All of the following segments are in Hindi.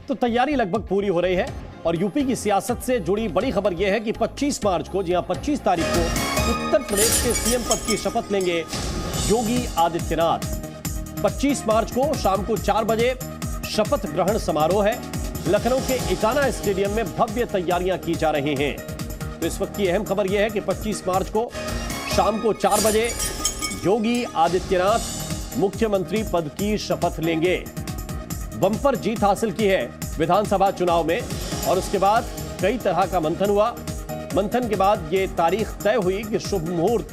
तो तैयारी लगभग पूरी हो रही है और यूपी की सियासत से जुड़ी बड़ी खबर यह है कि 25 मार्च को, जी हां 25 तारीख को उत्तर प्रदेश के सीएम पद की शपथ लेंगे योगी आदित्यनाथ। 25 मार्च को शाम को 4 बजे शपथ ग्रहण समारोह है। लखनऊ के इकाना स्टेडियम में भव्य तैयारियां की जा रही हैं। तो इस वक्त की अहम खबर यह है कि 25 मार्च को शाम को 4 बजे योगी आदित्यनाथ मुख्यमंत्री पद की शपथ लेंगे। बम्पर जीत हासिल की है विधानसभा चुनाव में और उसके बाद कई तरह का मंथन हुआ। मंथन के बाद यह तारीख तय हुई कि शुभ मुहूर्त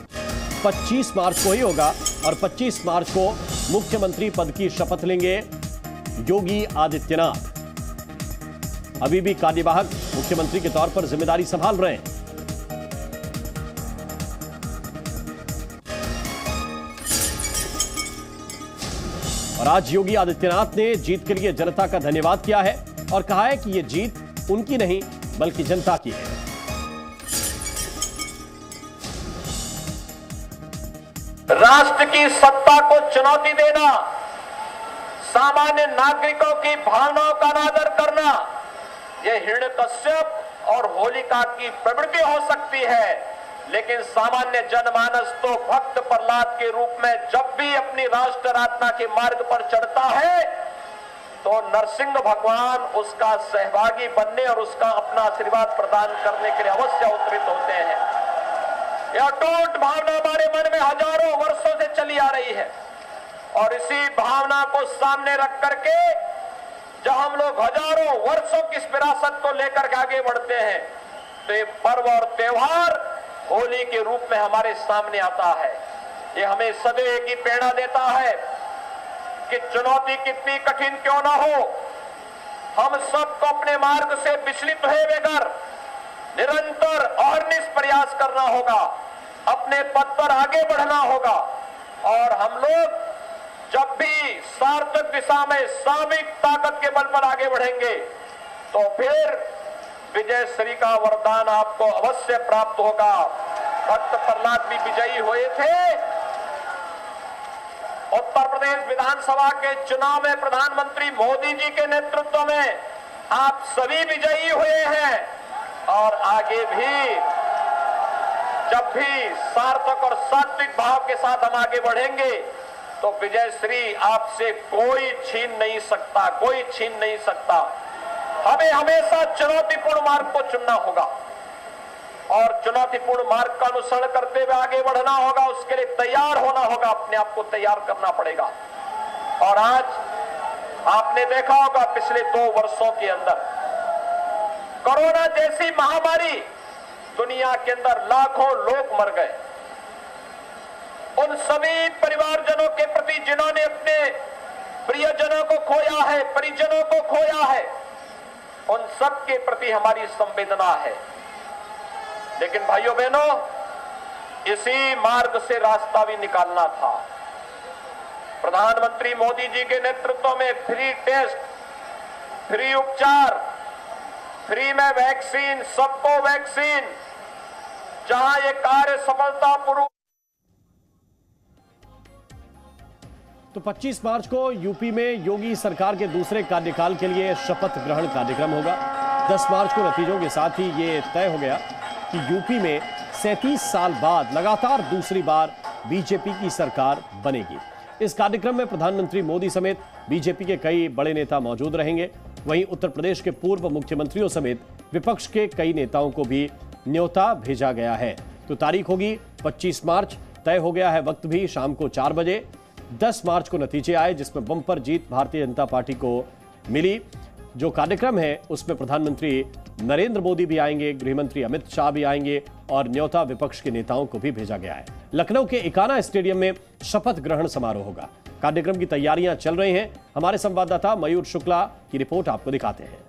25 मार्च को ही होगा और 25 मार्च को मुख्यमंत्री पद की शपथ लेंगे योगी आदित्यनाथ। अभी भी कार्यवाहक मुख्यमंत्री के तौर पर जिम्मेदारी संभाल रहे हैं। और आज योगी आदित्यनाथ ने जीत के लिए जनता का धन्यवाद किया है और कहा है कि यह जीत उनकी नहीं बल्कि जनता की है। राष्ट्र की सत्ता को चुनौती देना, सामान्य नागरिकों की भावनाओं का अनादर करना, यह हिरण्यकश्यप और होलिका की प्रवृत्ति हो सकती है, लेकिन सामान्य जनमानस तो भक्त प्रहलाद के रूप में जब भी अपनी राष्ट्र आराधना के मार्ग पर चढ़ता है तो नरसिंह भगवान उसका सहभागी बनने और उसका अपना आशीर्वाद प्रदान करने के लिए अवश्य अवतरित होते हैं। यह अटूट भावना हमारे मन में हजारों वर्षों से चली आ रही है और इसी भावना को सामने रख करके जब हम लोग हजारों वर्षों की इस विरासत को लेकर के आगे बढ़ते हैं तो ये पर्व और त्योहार होली के रूप में हमारे सामने आता है। ये हमें सदैव की प्रेरणा देता है कि चुनौती कितनी कठिन क्यों ना हो, हम सबको अपने मार्ग से विचलित हुए बगैर निरंतर अहर्निश प्रयास करना होगा, अपने पद पर आगे बढ़ना होगा और हम लोग जब भी सार्थक दिशा में सामूहिक ताकत के बल पर आगे बढ़ेंगे तो फिर विजय श्री का वरदान आपको अवश्य प्राप्त होगा। भक्त प्रहलाद भी विजयी हुए थे। उत्तर प्रदेश विधानसभा के चुनाव में प्रधानमंत्री मोदी जी के नेतृत्व में आप सभी विजयी हुए हैं और आगे भी जब भी सार्थक और सात्विक भाव के साथ हम आगे बढ़ेंगे तो विजय श्री आपसे कोई छीन नहीं सकता, कोई छीन नहीं सकता। हमें हमेशा चुनौतीपूर्ण मार्ग को चुनना होगा और चुनौतीपूर्ण मार्ग का अनुसरण करते हुए आगे बढ़ना होगा। उसके लिए तैयार होना होगा, अपने आप को तैयार करना पड़ेगा। और आज आपने देखा होगा पिछले 2 वर्षों के अंदर कोरोना जैसी महामारी दुनिया के अंदर लाखों लोग मर गए। उन सभी परिवारजनों के प्रति जिन्होंने अपने प्रियजनों को खोया है, परिजनों को खोया है, उन सब के प्रति हमारी संवेदना है। लेकिन भाइयों बहनों, इसी मार्ग से रास्ता भी निकालना था। प्रधानमंत्री मोदी जी के नेतृत्व में फ्री टेस्ट, फ्री उपचार, फ्री में वैक्सीन, सबको वैक्सीन, जहां ये कार्य सफलतापूर्वक। तो 25 मार्च को यूपी में योगी सरकार के दूसरे कार्यकाल के लिए शपथ ग्रहण कार्यक्रम होगा। 10 मार्च को नतीजों के साथ ही ये तय हो गया कि यूपी में 37 साल बाद लगातार दूसरी बार बीजेपी की सरकार बनेगी। इस कार्यक्रम में प्रधानमंत्री मोदी समेत बीजेपी के कई बड़े नेता मौजूद रहेंगे। वहीं उत्तर प्रदेश के पूर्व मुख्यमंत्रियों समेत विपक्ष के कई नेताओं को भी न्योता भेजा गया है। तो तारीख होगी 25 मार्च, तय हो गया है वक्त भी, शाम को 4 बजे। 10 मार्च को नतीजे आए जिसमें बम्पर जीत भारतीय जनता पार्टी को मिली। जो कार्यक्रम है उसमें प्रधानमंत्री नरेंद्र मोदी भी आएंगे, गृहमंत्री अमित शाह भी आएंगे और न्योता विपक्ष के नेताओं को भी भेजा गया है। लखनऊ के इकाना स्टेडियम में शपथ ग्रहण समारोह होगा। कार्यक्रम की तैयारियां चल रही हैं। हमारे संवाददाता मयूर शुक्ला की रिपोर्ट आपको दिखाते हैं।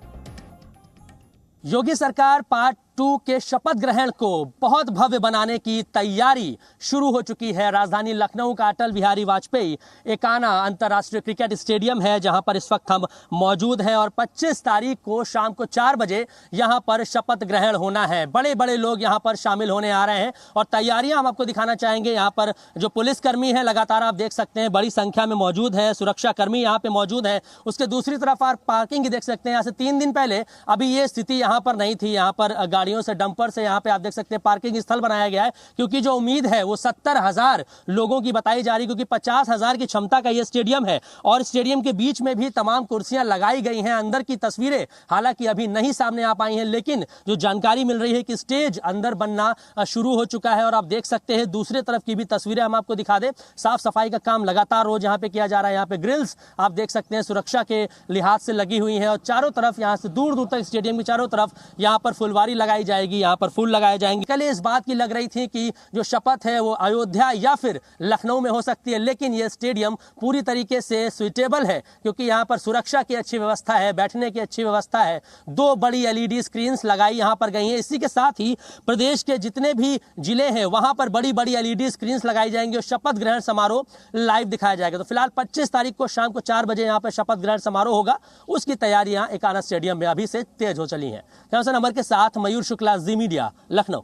योगी सरकार पार्ट 2 के शपथ ग्रहण को बहुत भव्य बनाने की तैयारी शुरू हो चुकी है। राजधानी लखनऊ का अटल बिहारी वाजपेयी एकाना अंतर्राष्ट्रीय क्रिकेट स्टेडियम है, जहां पर इस वक्त हम मौजूद हैं और 25 तारीख को शाम को 4 बजे यहां पर शपथ ग्रहण होना है। बड़े बड़े लोग यहां पर शामिल होने आ रहे हैं और तैयारियां हम आपको दिखाना चाहेंगे। यहां पर जो पुलिसकर्मी है लगातार आप देख सकते हैं बड़ी संख्या में मौजूद है, सुरक्षा कर्मी यहां पे मौजूद है। उसके दूसरी तरफ आप पार्किंग देख सकते हैं। यहाँ से 3 दिन पहले अभी ये स्थिति यहाँ पर नहीं थी। यहाँ पर गाड़ियों से डंपर से यहाँ पे आप देख सकते हैं पार्किंग स्थल बनाया गया है, क्योंकि जो उम्मीद है वो 70,000 लोगों की बताई जा रही, क्योंकि 50,000 की क्षमता का ये स्टेडियम है और स्टेडियम के बीच में भी तमाम कुर्सियां लगाई गई हैं। अंदर की तस्वीरें हालांकि अभी नहीं सामने आ पाई हैं, लेकिन जो जानकारी मिल रही है कि स्टेज अंदर बनना शुरू हो चुका है। और आप देख सकते हैं दूसरे तरफ की भी तस्वीरें हम आपको दिखा दें। साफ सफाई का काम लगातार रोज यहाँ पे किया जा रहा है। यहाँ पे ग्रिल्स आप देख सकते हैं सुरक्षा के लिहाज से लगी हुई है और चारों तरफ यहाँ से दूर दूर तक स्टेडियम की चारों तरफ यहाँ पर फुलवारी लगाई जाएगी, यहाँ पर फूल लगाए जाएंगे। कल इस बात की लग रही थी कि जो शपथ है वो अयोध्या या फिर लखनऊ में हो सकती है, लेकिन ये स्टेडियम पूरी तरीके से सुइटेबल है, क्योंकि यहाँ पर सुरक्षा की अच्छी व्यवस्था है, बैठने की अच्छी व्यवस्था है। 2 बड़ी LED स्क्रीन्स लगाई यहाँ पर गई हैं। इसी के साथ ही प्रदेश के जितने भी जिले हैं वहां पर बड़ी बड़ी LED स्क्रीन्स लगाई जाएंगी और शपथ ग्रहण समारोह लाइव दिखाया जाएगा। तो फिलहाल 25 तारीख को शाम को 4 बजे यहाँ पर शपथ ग्रहण समारोह होगा। उसकी तैयारियां एकाना स्टेडियम में अभी से तेज हो चली हैं। कैमरा नंबर के साथ मयूर शुक्ला, जी मीडिया, लखनऊ।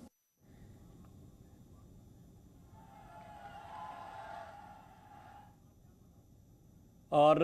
और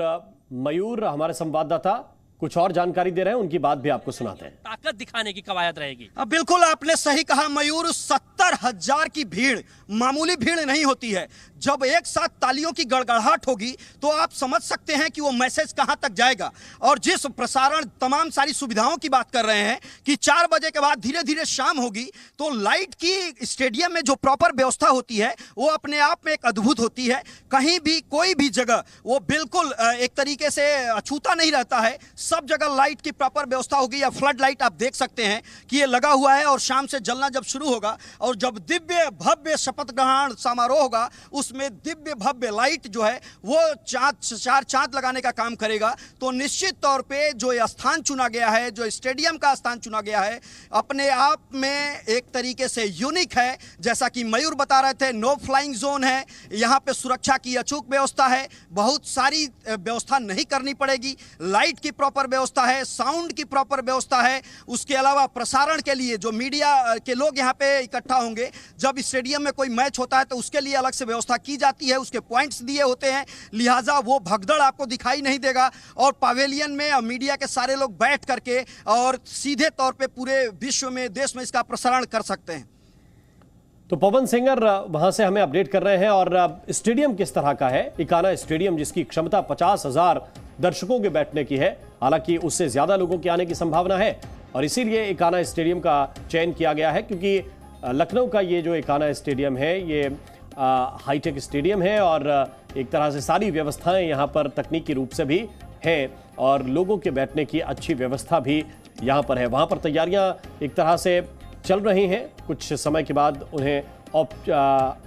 मयूर हमारे संवाददाता कुछ और जानकारी दे रहे हैं, उनकी बात भी आपको सुनाते हैं। ताकत दिखाने की कवायद रहेगी। बिल्कुल आपने सही कहा मयूर, 70,000 की भीड़ मामूली भीड़ नहीं होती है। जब एक साथ तालियों की गड़गड़ाहट होगी तो आप समझ सकते हैं कि वो मैसेज कहां तक जाएगा। और जिस प्रसारण तमाम सारी सुविधाओं की बात कर रहे हैं कि 4 बजे के बाद धीरे धीरे शाम होगी, तो लाइट की स्टेडियम में जो प्रॉपर व्यवस्था होती है वो अपने आप में एक अद्भुत होती है। कहीं भी कोई भी जगह वो बिल्कुल एक तरीके से अछूता नहीं रहता है। सब जगह लाइट की प्रॉपर व्यवस्था होगी। या फ्लड लाइट आप देख सकते हैं कि ये लगा हुआ है और शाम से जलना जब शुरू होगा और जब दिव्य भव्य शपथ ग्रहण समारोह होगा उसमें दिव्य भव्य लाइट जो है वो चार चांद लगाने का काम करेगा। तो निश्चित तौर पे जो ये स्थान चुना गया है, जो स्टेडियम का स्थान चुना गया है, अपने आप में एक तरीके से यूनिक है। जैसा कि मयूर बता रहे थे, नो फ्लाइंग जोन है, यहाँ पे सुरक्षा की अचूक व्यवस्था है, बहुत सारी व्यवस्था नहीं करनी पड़ेगी। लाइट की प्रॉपर व्यवस्था है, साउंड की प्रॉपर व्यवस्था है। उसके अलावा प्रसारण के लिए जो मीडिया के लोग यहाँ पे इकट्ठा होंगे, जब स्टेडियम में कोई मैच होता है तो उसके लिए अलग से व्यवस्था की जाती है, उसके पॉइंट्स दिए होते हैं, लिहाजा वो भगदड़ आपको दिखाई नहीं देगा। और पवेलियन में मीडिया के सारे लोग बैठ करके और सीधे तौर पे पूरे विश्व में, देश में इसका प्रसारण कर सकते हैं। तो पवन सिंगर वहां से हमें अपडेट कर रहे हैं। और स्टेडियम किस तरह का है? इकाना स्टेडियम जिसकी क्षमता 50,000 दर्शकों के बैठने की है, हालांकि उससे ज्यादा लोगों के आने की संभावना है और इसीलिए इकाना स्टेडियम का चयन किया गया है, क्योंकि लखनऊ का ये जो इकाना स्टेडियम है ये हाईटेक स्टेडियम है और एक तरह से सारी व्यवस्थाएं यहाँ पर तकनीकी रूप से भी हैं और लोगों के बैठने की अच्छी व्यवस्था भी यहाँ पर है। वहाँ पर तैयारियाँ एक तरह से चल रही हैं। कुछ समय के बाद उन्हें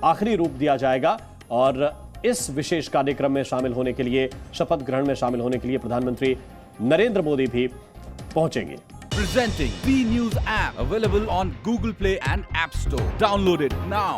आखिरी रूप दिया जाएगा और इस विशेष कार्यक्रम में शामिल होने के लिए, शपथ ग्रहण में शामिल होने के लिए प्रधानमंत्री नरेंद्र मोदी भी पहुंचेंगे। Presenting B News app available on Google Play and App Store. Download it now.